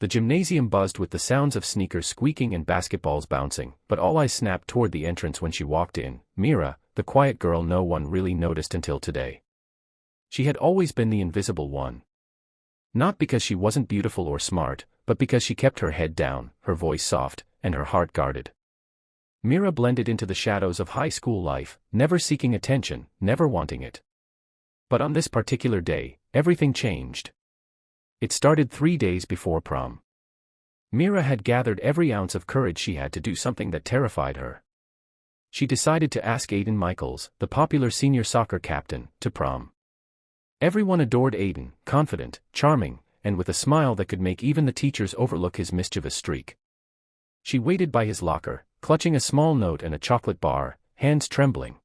The gymnasium buzzed with the sounds of sneakers squeaking and basketballs bouncing, but all eyes snapped toward the entrance when she walked in. Mira, the quiet girl no one really noticed until today. She had always been the invisible one. Not because she wasn't beautiful or smart, but because she kept her head down, her voice soft, and her heart guarded. Mira blended into the shadows of high school life, never seeking attention, never wanting it. But on this particular day, everything changed. It started 3 days before prom. Mira had gathered every ounce of courage she had to do something that terrified her. She decided to ask Aiden Michaels, the popular senior soccer captain, to prom. Everyone adored Aiden, confident, charming, and with a smile that could make even the teachers overlook his mischievous streak. She waited by his locker, clutching a small note and a chocolate bar, hands trembling.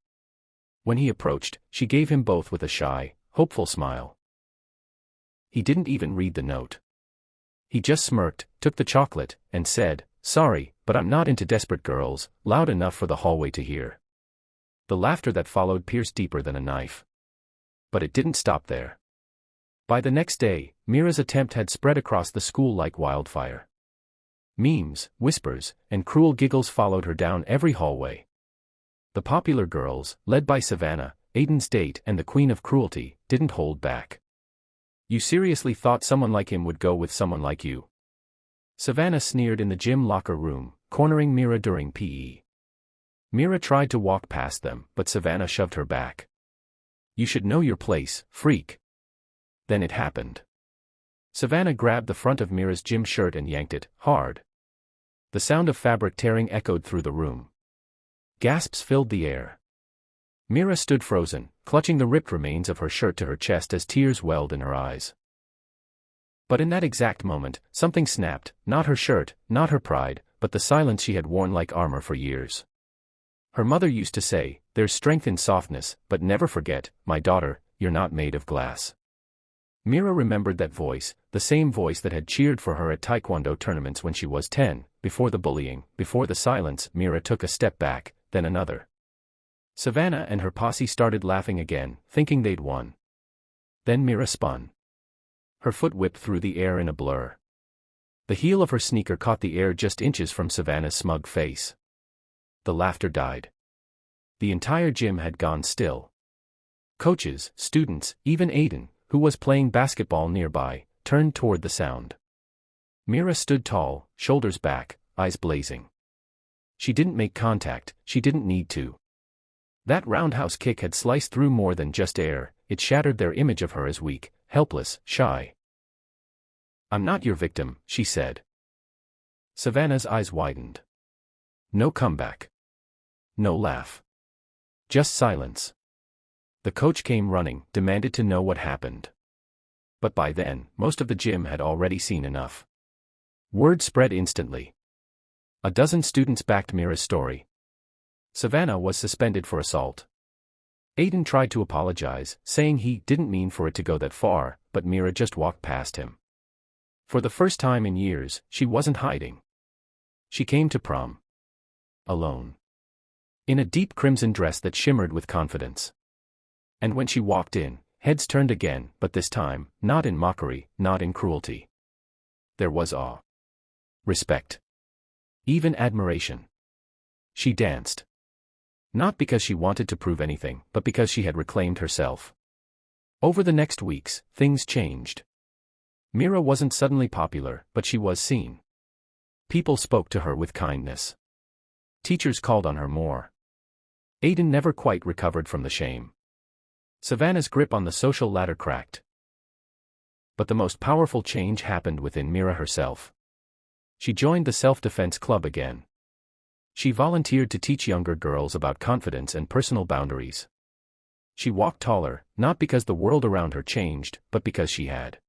When he approached, she gave him both with a shy, hopeful smile. He didn't even read the note. He just smirked, took the chocolate, and said, "Sorry, but I'm not into desperate girls," loud enough for the hallway to hear. The laughter that followed pierced deeper than a knife. But it didn't stop there. By the next day, Mira's attempt had spread across the school like wildfire. Memes, whispers, and cruel giggles followed her down every hallway. The popular girls, led by Savannah, Aiden's date and the queen of cruelty, didn't hold back. "You seriously thought someone like him would go with someone like you?" Savannah sneered in the gym locker room, cornering Mira during PE. Mira tried to walk past them, but Savannah shoved her back. "You should know your place, freak." Then it happened. Savannah grabbed the front of Mira's gym shirt and yanked it, hard. The sound of fabric tearing echoed through the room. Gasps filled the air. Mira stood frozen, clutching the ripped remains of her shirt to her chest as tears welled in her eyes. But in that exact moment, something snapped, not her shirt, not her pride, but the silence she had worn like armor for years. Her mother used to say, "There's strength in softness, but never forget, my daughter, you're not made of glass." Mira remembered that voice, the same voice that had cheered for her at taekwondo tournaments when she was 10, before the bullying, before the silence. Mira took a step back, then another. Savannah and her posse started laughing again, thinking they'd won. Then Mira spun. Her foot whipped through the air in a blur. The heel of her sneaker caught the air just inches from Savannah's smug face. The laughter died. The entire gym had gone still. Coaches, students, even Aiden, who was playing basketball nearby, turned toward the sound. Mira stood tall, shoulders back, eyes blazing. She didn't make contact, she didn't need to. That roundhouse kick had sliced through more than just air, it shattered their image of her as weak, helpless, shy. "I'm not your victim," she said. Savannah's eyes widened. No comeback. No laugh. Just silence. The coach came running, demanded to know what happened. But by then, most of the gym had already seen enough. Word spread instantly. A dozen students backed Mira's story. Savannah was suspended for assault. Aiden tried to apologize, saying he didn't mean for it to go that far, but Mira just walked past him. For the first time in years, she wasn't hiding. She came to prom. Alone. In a deep crimson dress that shimmered with confidence. And when she walked in, heads turned again, but this time, not in mockery, not in cruelty. There was awe. Respect. Even admiration. She danced. Not because she wanted to prove anything, but because she had reclaimed herself. Over the next weeks, things changed. Mira wasn't suddenly popular, but she was seen. People spoke to her with kindness. Teachers called on her more. Aiden never quite recovered from the shame. Savannah's grip on the social ladder cracked. But the most powerful change happened within Mira herself. She joined the self-defense club again. She volunteered to teach younger girls about confidence and personal boundaries. She walked taller, not because the world around her changed, but because she had.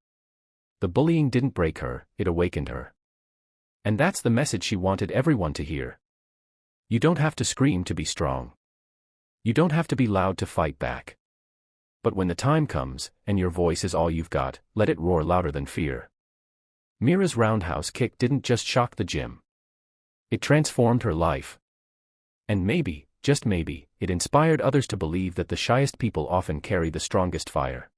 The bullying didn't break her, it awakened her. And that's the message she wanted everyone to hear. You don't have to scream to be strong. You don't have to be loud to fight back. But when the time comes, and your voice is all you've got, let it roar louder than fear. Mira's roundhouse kick didn't just shock the gym. It transformed her life. And maybe, just maybe, it inspired others to believe that the shyest people often carry the strongest fire.